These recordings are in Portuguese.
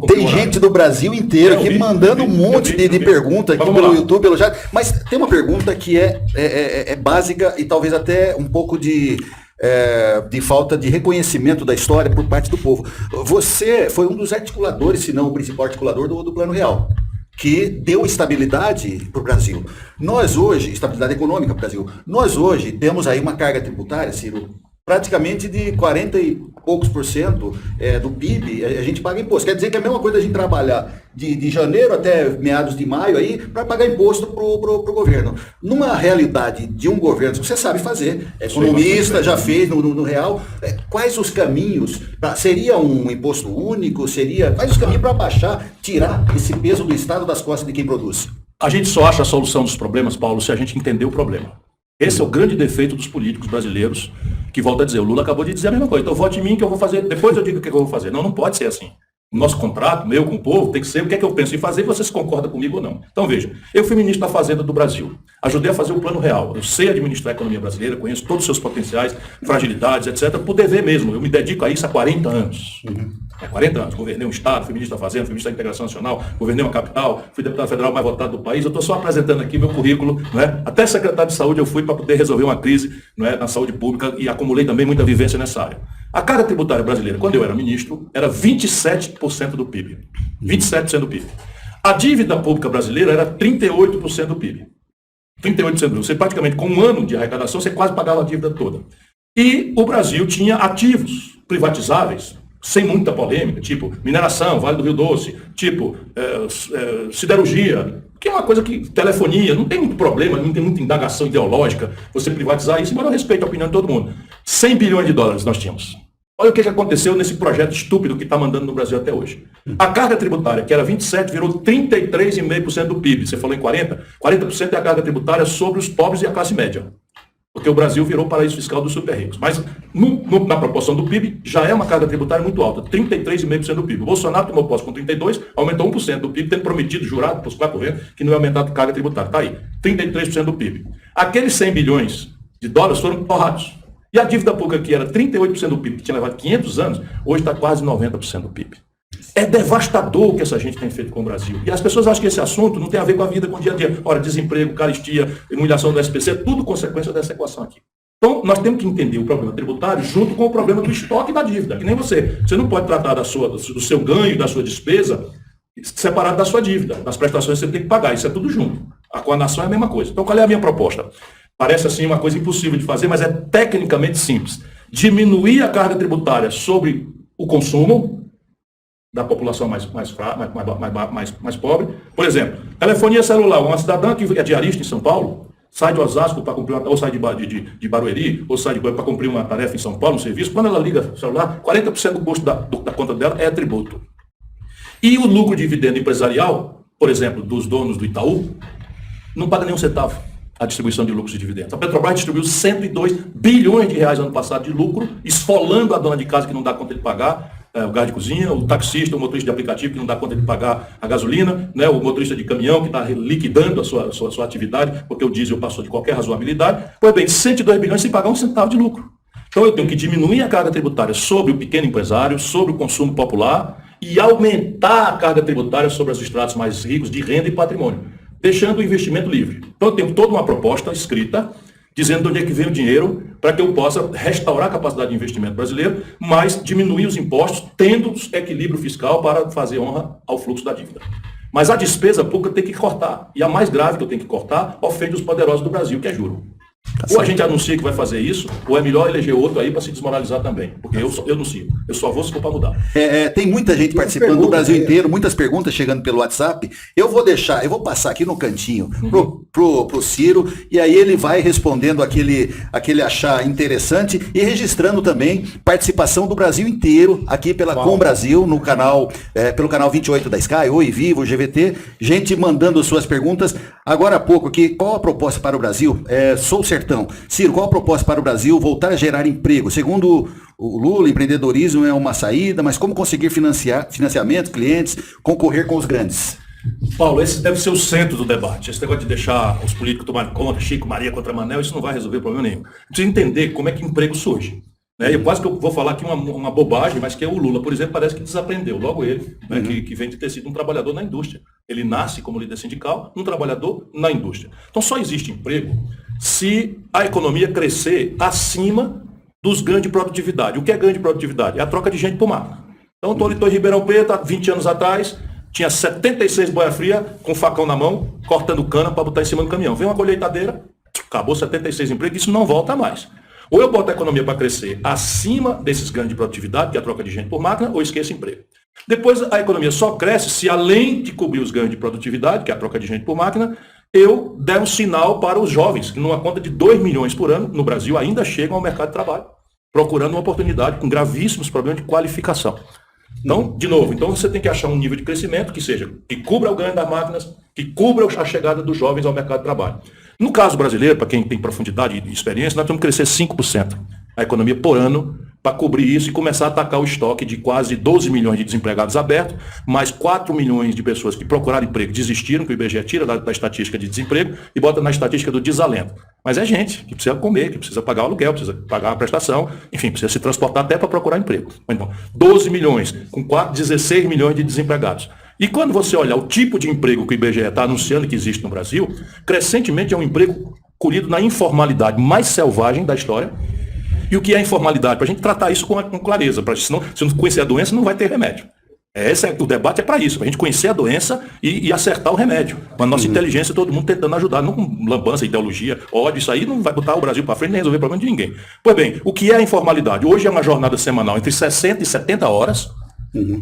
Tem gente do Brasil inteiro aqui mandando um monte de pergunta aqui pelo YouTube, pelo chat. Mas tem uma pergunta que é básica e talvez até um pouco de falta de reconhecimento da história por parte do povo. Você foi um dos articuladores, se não o principal articulador do Plano Real, que deu estabilidade para o Brasil. Nós hoje, estabilidade econômica para o Brasil, nós hoje temos aí uma carga tributária, Ciro, praticamente de 40 e poucos % do PIB, a gente paga imposto. Quer dizer que é a mesma coisa a gente trabalhar de janeiro até meados de maio aí para pagar imposto para o governo. Numa realidade de um governo, você sabe fazer, economista, já fez no real, quais os caminhos? Seria um imposto único? Quais os caminhos para baixar, tirar esse peso do Estado das costas de quem produz? A gente só acha a solução dos problemas, Paulo, se a gente entender o problema. Esse é o grande defeito dos políticos brasileiros, que volta a dizer, o Lula acabou de dizer a mesma coisa, então vote em mim que eu vou fazer, depois eu digo o que eu vou fazer. Não pode ser assim. O nosso contrato, meu com o povo, tem que ser o que é que eu penso em fazer e você se concorda comigo ou não. Então veja, eu fui ministro da Fazenda do Brasil, ajudei a fazer o Plano Real, eu sei administrar a economia brasileira, conheço todos os seus potenciais, fragilidades, etc., por dever mesmo, eu me dedico a isso há 40 anos. 40 anos, governei um estado, fui ministro da Fazenda, fui ministro da Integração Nacional, governei uma capital, fui deputado federal mais votado do país, eu estou só apresentando aqui meu currículo, não é? Até secretário de saúde eu fui para poder resolver uma crise, não é, na saúde pública e acumulei também muita vivência nessa área. A carga tributária brasileira, quando eu era ministro, era 27% do PIB. 27% do PIB. A dívida pública brasileira era 38% do PIB. 38% do PIB. Você praticamente, com um ano de arrecadação, você quase pagava a dívida toda. E o Brasil tinha ativos privatizáveis, sem muita polêmica, tipo mineração, Vale do Rio Doce, tipo siderurgia, que é uma coisa que, telefonia, não tem muito problema, não tem muita indagação ideológica, você privatizar isso, mas eu respeito a opinião de todo mundo. 100 bilhões de dólares nós tínhamos. Olha o que aconteceu nesse projeto estúpido que está mandando no Brasil até hoje. A carga tributária, que era 27%, virou 33,5% do PIB. Você falou em 40%? 40% é a carga tributária sobre os pobres e a classe média. Porque o Brasil virou paraíso fiscal dos super ricos. Mas na proporção do PIB, já é uma carga tributária muito alta, 33,5% do PIB. O Bolsonaro tomou posse com 32%, aumentou 1% do PIB, tendo prometido, jurado, para os 4 governos, que não ia aumentar a carga tributária. Está aí, 33% do PIB. Aqueles 100 bilhões de dólares foram torrados. E a dívida pública, que era 38% do PIB, que tinha levado 500 anos, hoje está quase 90% do PIB. É devastador o que essa gente tem feito com o Brasil. E as pessoas acham que esse assunto não tem a ver com a vida, com o dia a dia. Ora, desemprego, caristia, humilhação do SPC, é tudo consequência dessa equação aqui. Então, nós temos que entender o problema tributário junto com o problema do estoque da dívida. Que nem você. Você não pode tratar do seu ganho, da sua despesa, separado da sua dívida. Das prestações que você tem que pagar. Isso é tudo junto. Com a nação é a mesma coisa. Então, qual é a minha proposta? Parece assim uma coisa impossível de fazer, mas é tecnicamente simples. Diminuir a carga tributária sobre o consumo da população mais pobre. Por exemplo, telefonia celular. Uma cidadã que é diarista em São Paulo, sai de Osasco para cumprir ou sai de Barueri, ou sai de Goiás para cumprir uma tarefa em São Paulo, um serviço. Quando ela liga o celular, 40% do custo da conta dela é tributo. E o lucro de dividendo empresarial, por exemplo, dos donos do Itaú, não paga nenhum centavo a distribuição de lucros e dividendos. A Petrobras distribuiu 102 bilhões de reais no ano passado de lucro, esfolando a dona de casa que não dá conta de pagar o gás de cozinha, o taxista, o motorista de aplicativo que não dá conta de pagar a gasolina, né, o motorista de caminhão que está liquidando a sua atividade, porque o diesel passou de qualquer razoabilidade. Pois bem, 102 bilhões sem pagar um centavo de lucro. Então eu tenho que diminuir a carga tributária sobre o pequeno empresário, sobre o consumo popular e aumentar a carga tributária sobre os estratos mais ricos de renda e patrimônio, deixando o investimento livre. Então eu tenho toda uma proposta escrita, dizendo de onde é que vem o dinheiro, para que eu possa restaurar a capacidade de investimento brasileiro, mas diminuir os impostos, tendo equilíbrio fiscal para fazer honra ao fluxo da dívida. Mas a despesa pública tem que cortar. E a mais grave que eu tenho que cortar ofende os poderosos do Brasil, que é juro. Ou a gente anuncia que vai fazer isso, ou é melhor eleger outro aí para se desmoralizar também. Porque eu não sigo. Eu só vou se for para mudar. Tem muita gente participando do Brasil inteiro, muitas perguntas chegando pelo WhatsApp. Eu vou passar aqui no cantinho pro Ciro, e aí ele vai respondendo aquele achar interessante e registrando também participação do Brasil inteiro aqui pela Com Brasil, no canal, pelo canal 28 da Sky, Oi Vivo, GVT. Gente mandando suas perguntas. Agora há pouco aqui, qual a proposta para o Brasil? Sou Sertão. Ciro, qual a proposta para o Brasil voltar a gerar emprego? Segundo o Lula, empreendedorismo é uma saída, mas como conseguir financiamento, clientes, concorrer com os grandes? Paulo, esse deve ser o centro do debate. Esse negócio de deixar os políticos tomarem conta, Chico, Maria contra Manel, isso não vai resolver problema nenhum. Precisa entender como é que emprego surge. Eu quase que eu vou falar aqui uma bobagem, mas que é o Lula, por exemplo, parece que desaprendeu, logo ele, né, que vem de ter sido um trabalhador na indústria. Ele nasce como líder sindical, um trabalhador na indústria. Então só existe emprego se a economia crescer acima dos ganhos de produtividade. O que é ganho de produtividade? É a troca de gente por máquina. Então, estou ali em Ribeirão Preto, há 20 anos atrás, tinha 76 boia fria com facão na mão, cortando cana para botar em cima do caminhão. Vem uma colheitadeira, acabou 76 empregos, isso não volta mais. Ou eu boto a economia para crescer acima desses ganhos de produtividade, que é a troca de gente por máquina, ou esqueço emprego. Depois, a economia só cresce se, além de cobrir os ganhos de produtividade, que é a troca de gente por máquina, eu der um sinal para os jovens, que numa conta de 2 milhões por ano, no Brasil, ainda chegam ao mercado de trabalho, procurando uma oportunidade com gravíssimos problemas de qualificação. Então, de novo, você tem que achar um nível de crescimento que cubra o ganho das máquinas, que cubra a chegada dos jovens ao mercado de trabalho. No caso brasileiro, para quem tem profundidade e experiência, nós temos que crescer 5% a economia por ano para cobrir isso e começar a atacar o estoque de quase 12 milhões de desempregados abertos, mais 4 milhões de pessoas que procuraram emprego, desistiram, que o IBGE tira da estatística de desemprego e bota na estatística do desalento. Mas é gente que precisa comer, que precisa pagar o aluguel, precisa pagar a prestação, enfim, precisa se transportar até para procurar emprego. Então, 12 milhões, com 16 milhões de desempregados. E quando você olha o tipo de emprego que o IBGE está anunciando que existe no Brasil, crescentemente é um emprego colhido na informalidade mais selvagem da história. E o que é informalidade? Para a gente tratar isso com clareza, senão, se não conhecer a doença, não vai ter remédio. O debate é para isso, para a gente conhecer a doença e acertar o remédio. Com a nossa inteligência, todo mundo tentando ajudar, não com lambança, ideologia, ódio, isso aí não vai botar o Brasil para frente nem resolver o problema de ninguém. Pois bem, o que é a informalidade? Hoje é uma jornada semanal entre 60 e 70 horas.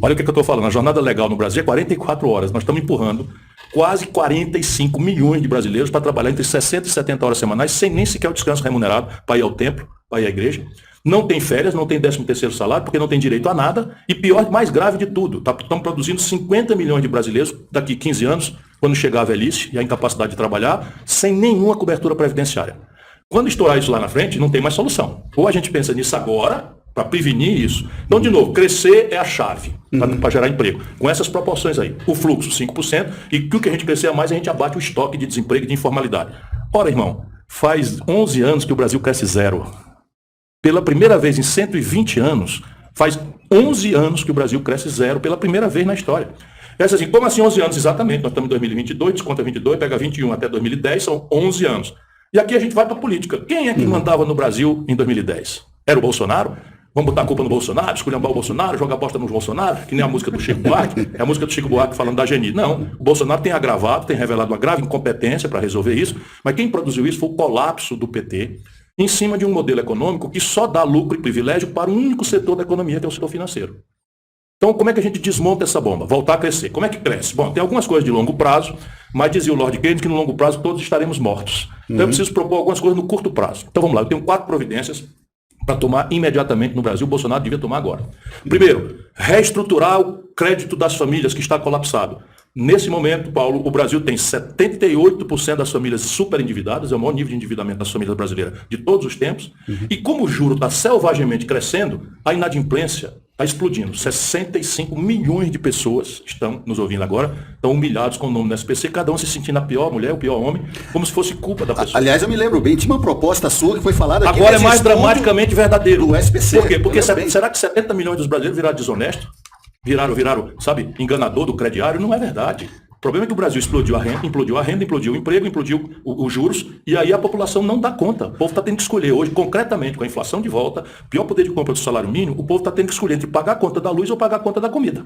Olha o que eu estou falando, a jornada legal no Brasil é 44 horas. Nós estamos empurrando quase 45 milhões de brasileiros para trabalhar entre 60 e 70 horas semanais, sem nem sequer o descanso remunerado para ir ao templo, para ir à igreja. Não tem férias, não tem 13º salário, porque não tem direito a nada. E pior, mais grave de tudo, estamos produzindo 50 milhões de brasileiros daqui 15 anos, quando chegar a velhice e a incapacidade de trabalhar, sem nenhuma cobertura previdenciária. Quando estourar isso lá na frente, não tem mais solução. Ou a gente pensa nisso agora, para prevenir isso. Então, de novo, crescer é a chave para gerar emprego. Com essas proporções aí. O fluxo, 5%, e que o que a gente crescer mais, a gente abate o estoque de desemprego e de informalidade. Ora, irmão, faz 11 anos que o Brasil cresce zero. Pela primeira vez em 120 anos, faz 11 anos que o Brasil cresce zero, pela primeira vez na história. Essa assim, como assim 11 anos exatamente? Nós estamos em 2022, desconta 22, pega 21 até 2010, são 11 anos. E aqui a gente vai para a política. Quem é que mandava no Brasil em 2010? Era o Bolsonaro? Vamos botar a culpa no Bolsonaro, esculhambar o Bolsonaro, jogar bosta no Bolsonaro, que nem a música do Chico Buarque, é a música do Chico Buarque falando da Geni. Não, o Bolsonaro tem agravado, tem revelado uma grave incompetência para resolver isso, mas quem produziu isso foi o colapso do PT, em cima de um modelo econômico que só dá lucro e privilégio para um único setor da economia, que é o setor financeiro. Então, como é que a gente desmonta essa bomba? Voltar a crescer. Como é que cresce? Bom, tem algumas coisas de longo prazo, mas dizia o Lord Keynes que no longo prazo todos estaremos mortos. Então, eu preciso propor algumas coisas no curto prazo. Então, vamos lá, eu tenho 4 providências para tomar imediatamente no Brasil. O Bolsonaro devia tomar agora. Primeiro, reestruturar o crédito das famílias que está colapsado. Nesse momento, Paulo, o Brasil tem 78% das famílias superendividadas, é o maior nível de endividamento das famílias brasileiras de todos os tempos. E como o juro está selvagemente crescendo, a inadimplência está explodindo. 65 milhões de pessoas estão nos ouvindo agora, estão humilhados com o nome do SPC, cada um se sentindo a pior mulher, o pior homem, como se fosse culpa da pessoa. Aliás, eu me lembro bem, tinha uma proposta sua que foi falada aqui. Agora é mais dramaticamente verdadeiro. Do SPC. Por quê? Porque será que 70 milhões dos brasileiros viraram desonestos? Viraram, sabe, enganador do crediário? Não é verdade. O problema é que o Brasil implodiu a renda, implodiu o emprego, implodiu os juros, e aí a população não dá conta. O povo está tendo que escolher hoje, concretamente, com a inflação de volta, pior poder de compra do salário mínimo, o povo está tendo que escolher entre pagar a conta da luz ou pagar a conta da comida.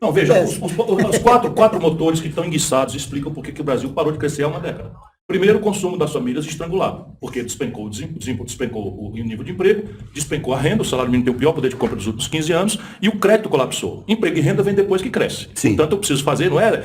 Não, veja, os quatro motores que estão enguiçados explicam por que o Brasil parou de crescer há uma década. Primeiro, o consumo das famílias estrangulado, porque despencou o nível de emprego, despencou a renda, o salário mínimo tem o pior poder de compra dos últimos 15 anos, e o crédito colapsou. Emprego e renda vem depois que cresce. Sim. Portanto, eu preciso fazer, não é,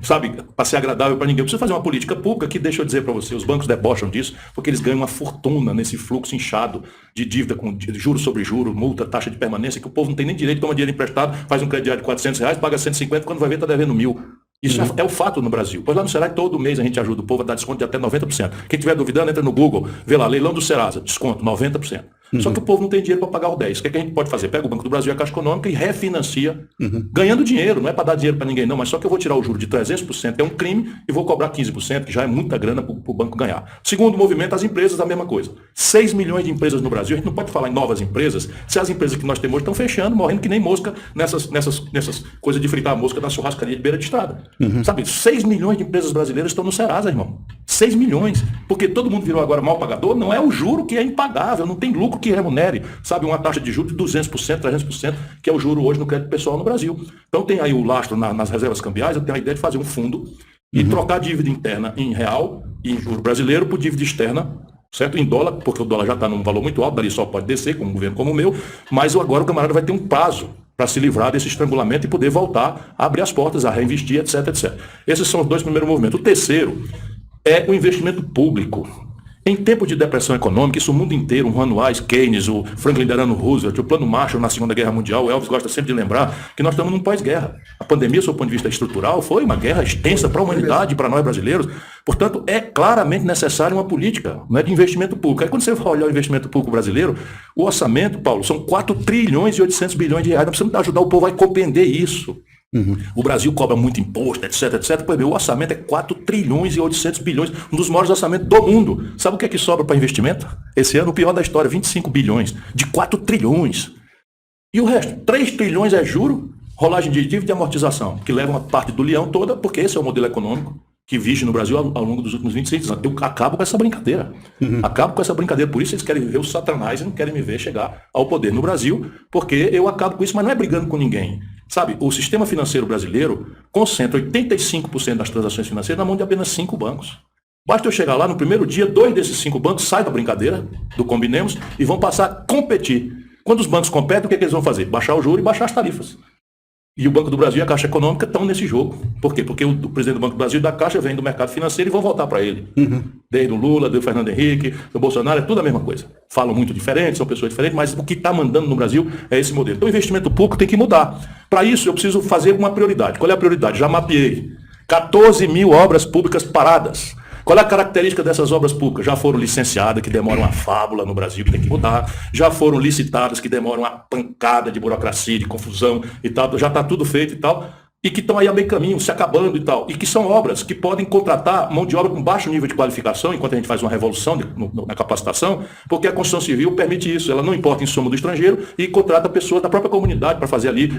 sabe, para ser agradável para ninguém, eu preciso fazer uma política pública que, deixa eu dizer para você, os bancos debocham disso, porque eles ganham uma fortuna nesse fluxo inchado de dívida com juros sobre juros, multa, taxa de permanência, que o povo não tem nem direito, toma dinheiro emprestado, faz um crediário de R$400, paga 150, quando vai ver está devendo 1.000. Isso é o fato no Brasil. Pois lá no Serasa, todo mês a gente ajuda o povo a dar desconto de até 90%. Quem estiver duvidando, entra no Google, vê lá, leilão do Serasa, desconto, 90%. Só que o povo não tem dinheiro para pagar o 10. O que a gente pode fazer? Pega o Banco do Brasil e a Caixa Econômica e refinancia, ganhando dinheiro. Não é para dar dinheiro para ninguém, não, mas só que eu vou tirar o juro de 300%, é um crime, e vou cobrar 15%, que já é muita grana para o banco ganhar. Segundo movimento, as empresas, a mesma coisa. 6 milhões de empresas no Brasil, a gente não pode falar em novas empresas, se as empresas que nós temos hoje estão fechando, morrendo que nem mosca nessas coisas de fritar mosca na churrascaria de beira de estrada. Sabe, 6 milhões de empresas brasileiras estão no Serasa, irmão. 6 milhões. Porque todo mundo virou agora mal pagador, não é o juro que é impagável, não tem lucro que remunere, sabe, uma taxa de juros de 200%, 300%, que é o juro hoje no crédito pessoal no Brasil. Então tem aí o lastro nas reservas cambiais, eu tenho a ideia de fazer um fundo e trocar dívida interna em real e em juro brasileiro por dívida externa, certo? Em dólar, porque o dólar já está num valor muito alto, dali só pode descer, com um governo como o meu, mas agora o camarada vai ter um prazo para se livrar desse estrangulamento e poder voltar a abrir as portas, a reinvestir, etc, etc. Esses são os dois primeiros movimentos. O terceiro é o investimento público. Em tempos de depressão econômica, isso o mundo inteiro, o Juan Weiss, Keynes, o Franklin Delano Roosevelt, o Plano Marshall na Segunda Guerra Mundial, o Elvis gosta sempre de lembrar que nós estamos num pós-guerra. A pandemia, do ponto de vista estrutural, foi uma guerra extensa para a humanidade, para nós brasileiros. Portanto, é claramente necessária uma política, não é, de investimento público. Aí quando você vai olhar o investimento público brasileiro, o orçamento, Paulo, são 4 trilhões e 800 bilhões de reais. Nós precisamos ajudar o povo a compreender isso. O Brasil cobra muito imposto, etc, etc. Pois bem, o orçamento é 4 trilhões e 800 bilhões, um dos maiores orçamentos do mundo. Sabe o que é que sobra para investimento? Esse ano, o pior da história, 25 bilhões, de 4 trilhões. E o resto? 3 trilhões é juro, rolagem de dívida e amortização, que leva uma parte do leão toda, porque esse é o modelo econômico que vige no Brasil ao longo dos últimos 26 anos. Eu acabo com essa brincadeira. Acabo com essa brincadeira. Por isso eles querem ver o Satanás e não querem me ver chegar ao poder no Brasil, porque eu acabo com isso, mas não é brigando com ninguém. Sabe, o sistema financeiro brasileiro concentra 85% das transações financeiras na mão de apenas 5 bancos. Basta eu chegar lá, no primeiro dia, 2 desses 5 bancos saem da brincadeira, do combinemos, e vão passar a competir. Quando os bancos competem, o que eles vão fazer? Baixar o juro e baixar as tarifas. E o Banco do Brasil e a Caixa Econômica estão nesse jogo. Por quê? Porque o presidente do Banco do Brasil e da Caixa vem do mercado financeiro e vão voltar para ele. Desde o Lula, do Fernando Henrique, do Bolsonaro, é tudo a mesma coisa. Falam muito diferente, são pessoas diferentes, mas o que está mandando no Brasil é esse modelo. Então o investimento público tem que mudar. Para isso eu preciso fazer uma prioridade. Qual é a prioridade? Já mapeei. 14 mil obras públicas paradas. Qual é a característica dessas obras públicas? Já foram licenciadas, que demoram uma fábula no Brasil, que tem que mudar. Já foram licitadas, que demoram uma pancada de burocracia, de confusão e tal. Já está tudo feito e tal. E que estão aí a meio caminho, se acabando e tal. E que são obras que podem contratar mão de obra com baixo nível de qualificação, enquanto a gente faz uma revolução na capacitação, porque a Constituição Civil permite isso. Ela não importa em soma do estrangeiro e contrata pessoas da própria comunidade para fazer ali,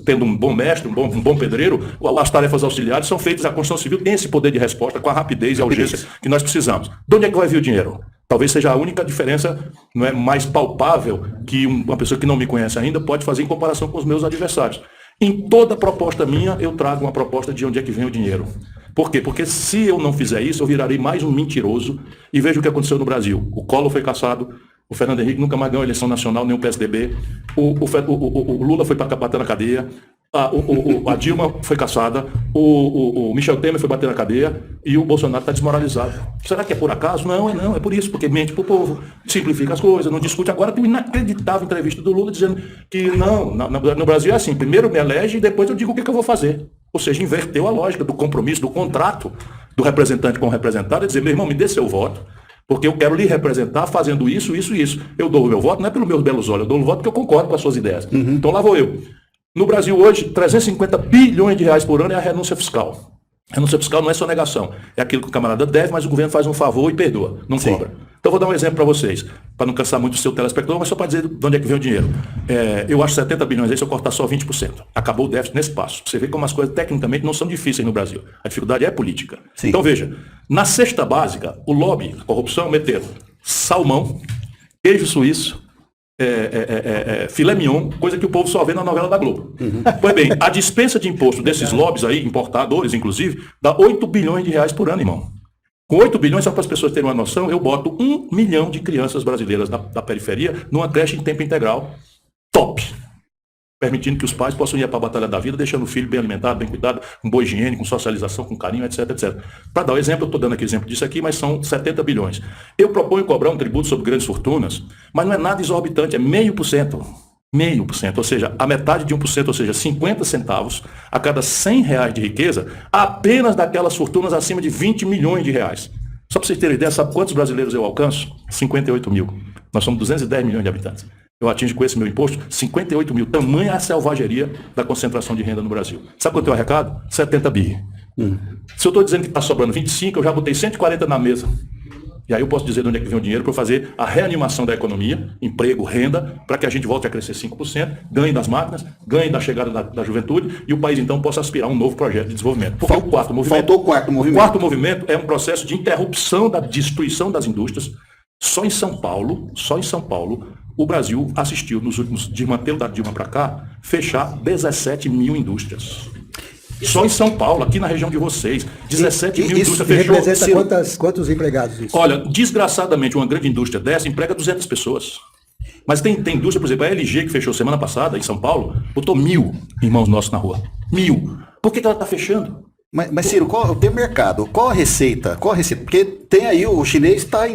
tendo um bom mestre, um bom pedreiro. As tarefas auxiliares são feitas, a Constituição Civil tem esse poder de resposta com a rapidez e a urgência que nós precisamos. De onde é que vai vir o dinheiro? Talvez seja a única diferença, não é, mais palpável que uma pessoa que não me conhece ainda pode fazer em comparação com os meus adversários. Em toda proposta minha, eu trago uma proposta de onde é que vem o dinheiro. Por quê? Porque se eu não fizer isso, eu virarei mais um mentiroso. E veja o que aconteceu no Brasil. O Collor foi cassado, o Fernando Henrique nunca mais ganhou a eleição nacional, nem o PSDB. O Lula foi para bater na cadeia. A Dilma foi cassada, o Michel Temer foi bater na cadeia e o Bolsonaro está desmoralizado. Será que é por acaso? Não, é por isso, porque mente para o povo, simplifica as coisas, não discute. Agora tem uma inacreditável entrevista do Lula dizendo que no Brasil é assim, primeiro me elege e depois eu digo o que eu vou fazer. Ou seja, inverteu a lógica do compromisso, do contrato do representante com o representado, e dizer, meu irmão, me dê seu voto, porque eu quero lhe representar fazendo isso, isso e isso. Eu dou o meu voto, não é pelos meus belos olhos, eu dou o voto porque eu concordo com as suas ideias. Então lá vou eu. No Brasil hoje, 350 bilhões de reais por ano é a renúncia fiscal. Renúncia fiscal não é sonegação. É aquilo que o camarada deve, mas o governo faz um favor e perdoa, não cobra. Então vou dar um exemplo para vocês, para não cansar muito o seu telespectador, mas só para dizer de onde é que vem o dinheiro. Eu acho 70 bilhões aí se eu cortar só 20%. Acabou o déficit nesse passo. Você vê como as coisas tecnicamente não são difíceis no Brasil. A dificuldade é política. Sim. Então veja, na cesta básica, o lobby, a corrupção, meteram salmão, queijo suíço, filé mignon, coisa que o povo só vê na novela da Globo. Pois bem, a dispensa de imposto desses lobbies aí, importadores inclusive, dá 8 bilhões de reais por ano, irmão. Com 8 bilhões, só para as pessoas terem uma noção, eu boto 1 milhão de crianças brasileiras da periferia numa creche em tempo integral top, permitindo que os pais possam ir para a batalha da vida, deixando o filho bem alimentado, bem cuidado, com boa higiene, com socialização, com carinho, etc, etc. Para dar o exemplo, eu estou dando aqui exemplo disso aqui, mas são 70 bilhões. Eu proponho cobrar um tributo sobre grandes fortunas, mas não é nada exorbitante, é 0,5%. 0,5%, ou seja, a metade de 1%, ou seja, 50 centavos a cada 100 reais de riqueza, apenas daquelas fortunas acima de 20 milhões de reais. Só para vocês terem ideia, sabe quantos brasileiros eu alcanço? 58 mil. Nós somos 210 milhões de habitantes. Eu atingo com esse meu imposto 58 mil. Tamanha a selvageria da concentração de renda no Brasil. Sabe quanto é o recado? 70 bi. Se eu estou dizendo que está sobrando 25, eu já botei 140 na mesa. E aí eu posso dizer de onde é que vem o dinheiro para fazer a reanimação da economia, emprego, renda, para que a gente volte a crescer 5%, ganhe das máquinas, ganhe da chegada da juventude e o país então possa aspirar a um novo projeto de desenvolvimento. Porque o quarto movimento, faltou o quarto movimento. O quarto movimento é um processo de interrupção da destruição das indústrias. Só em São Paulo, o Brasil assistiu nos últimos desmantelo da Dilma para cá, fechar 17 mil indústrias. Só em São Paulo, aqui na região de vocês, 17 mil indústrias fechou. Representa quantos empregados isso? Olha, desgraçadamente, uma grande indústria dessa emprega 200 pessoas. Mas tem indústria, por exemplo, a LG, que fechou semana passada em São Paulo, botou 1.000 irmãos nossos na rua. 1.000. Por que ela está fechando? Mas Ciro, tem mercado? Qual a receita? Porque tem aí, o chinês está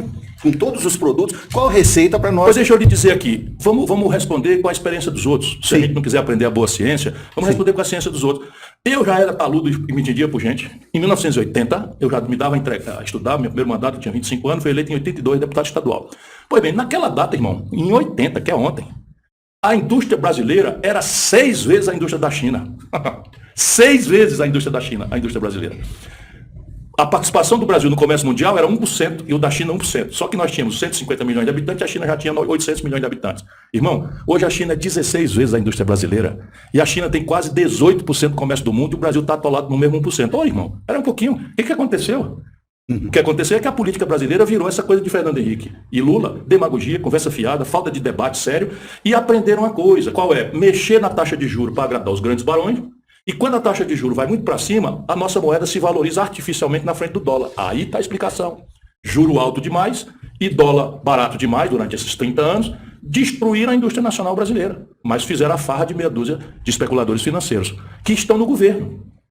com todos os produtos. Qual a receita para nós? Pois deixa eu lhe dizer aqui, vamos responder com a experiência dos outros. Se a gente não quiser aprender a boa ciência, vamos responder com a ciência dos outros. Eu já era taludo e me entendia por gente. Em 1980, eu já me dava a estudar, meu primeiro mandato, eu tinha 25 anos, fui eleito em 82 deputado estadual. Pois bem, naquela data, irmão, em 80, que é ontem, a indústria brasileira era 6 vezes a indústria da China. 6 vezes a indústria da China, a indústria brasileira. A participação do Brasil no comércio mundial era 1% e o da China 1%. Só que nós tínhamos 150 milhões de habitantes e a China já tinha 800 milhões de habitantes. Irmão, hoje a China é 16 vezes a indústria brasileira e a China tem quase 18% do comércio do mundo e o Brasil está atolado no mesmo 1%. Ô, irmão, era um pouquinho. O que aconteceu? O que aconteceu é que a política brasileira virou essa coisa de Fernando Henrique e Lula, demagogia, conversa fiada, falta de debate sério, e aprenderam uma coisa, qual é? Mexer na taxa de juros para agradar os grandes barões, e quando a taxa de juros vai muito para cima, a nossa moeda se valoriza artificialmente na frente do dólar. Aí está a explicação. Juro alto demais e dólar barato demais durante esses 30 anos, destruíram a indústria nacional brasileira, mas fizeram a farra de meia dúzia de especuladores financeiros, que estão no governo.